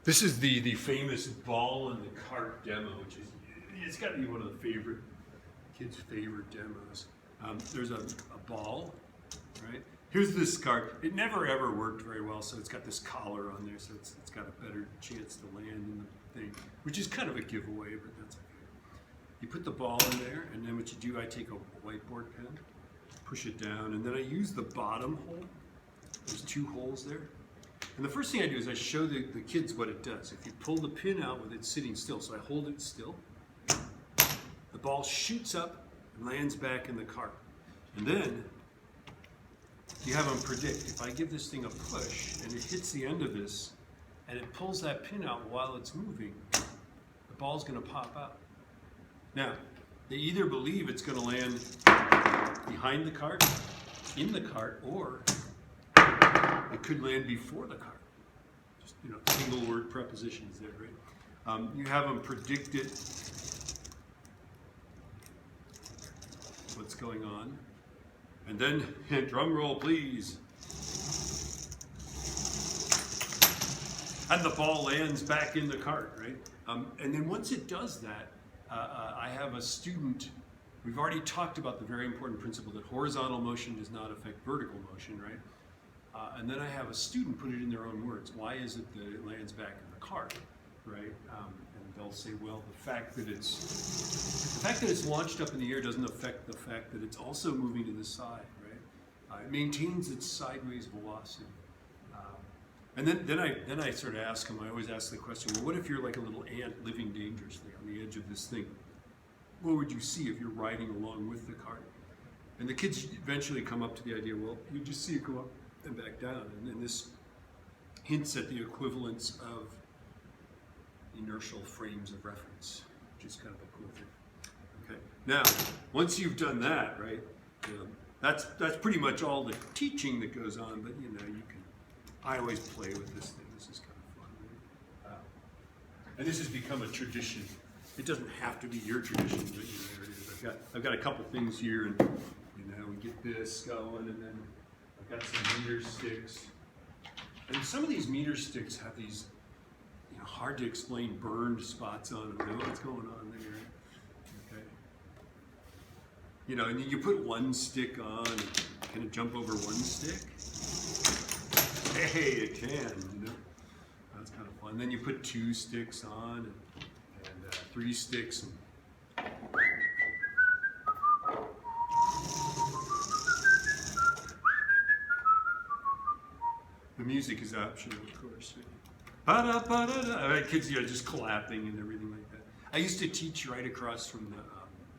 This is the famous ball in the cart demo, which is, it's got to be one of the kids' favorite demos. There's a ball, right? Here's this cart. It never ever worked very well, so it's got this collar on there, so it's got a better chance to land in the thing, which is kind of a giveaway, but that's okay. You put the ball in there, and then what you do, I take a whiteboard pen, push it down, and then I use the bottom hole. There's two holes there. And the first thing I do is I show the kids what it does. If you pull the pin out with it sitting still, so I hold it still, the ball shoots up and lands back in the cart. And then you have them predict. If I give this thing a push and it hits the end of this and it pulls that pin out while it's moving, the ball's going to pop out. Now, they either believe it's going to land behind the cart, in the cart, or it could land before the cart. Just, single word prepositions there, right? You have them predict it, what's going on. And then, drum roll please. And the ball lands back in the cart, right? And then once it does that, I have a student. We've already talked about the very important principle that horizontal motion does not affect vertical motion, right? And then I have a student put it in their own words. Why is it that it lands back in the cart, right? And they'll say, well, the fact that it's launched up in the air doesn't affect the fact that it's also moving to the side, right? It maintains its sideways velocity. And then I sort of ask them. I always ask the question, well, what if you're like a little ant living dangerously on the edge of this thing? What would you see if you're riding along with the cart? And the kids eventually come up to the idea, well, you just see it go up and back down. And then this hints at the equivalence of inertial frames of reference, which is kind of a cool thing. Okay. Now, once you've done that, right, that's pretty much all the teaching that goes on, but you can, I always play with this thing. This is kind of fun. Right? And this has become a tradition. It doesn't have to be your tradition, but there it is. I've got a couple things here, and we get this going, and then I've got some meter sticks. And some of these meter sticks have these hard to explain burned spots on them. You know what's going on there? Okay. And then you put one stick on, and can it jump over one stick? Hey, it can. That's kind of fun. And then you put two sticks on, and three sticks. The music is optional, of course. Ba-da-ba-da-da. Kids, just clapping and everything like that. I used to teach right across from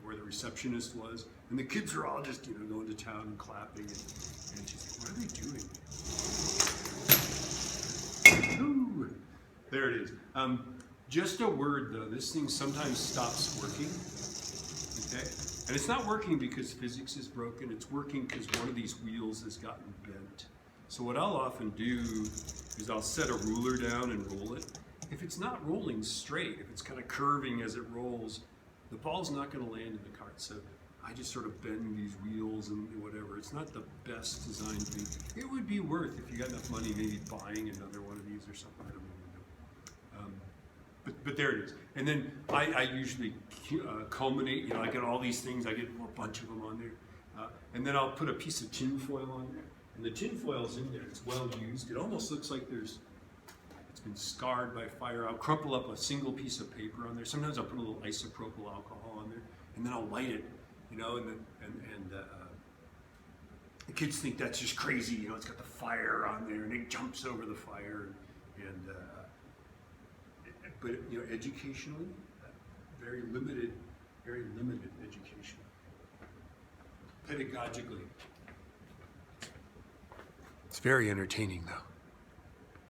where the receptionist was, and the kids are all just going to town and clapping, and she's like, "What are they doing?" Ooh, there it is. Just a word though, this thing sometimes stops working, okay? And it's not working because physics is broken, it's working because one of these wheels has gotten bent. So what I'll often do is I'll set a ruler down and roll it. If it's not rolling straight, if it's kind of curving as it rolls, the ball's not gonna land in the cart. So I just sort of bend these wheels and whatever. It's not the best designed thing. It would be worth, if you got enough money, maybe buying another one of these or something. I don't know. But there it is. And then I usually culminate, I get all these things, I get a bunch of them on there. And then I'll put a piece of tin foil on there. And the tin foil's in there, it's well used. It almost looks like it's been scarred by fire. I'll crumple up a single piece of paper on there. Sometimes I'll put a little isopropyl alcohol on there. And then I'll light it, and the kids think that's just crazy. It's got the fire on there, and it jumps over the fire. But educationally, very limited education. Pedagogically, it's very entertaining though.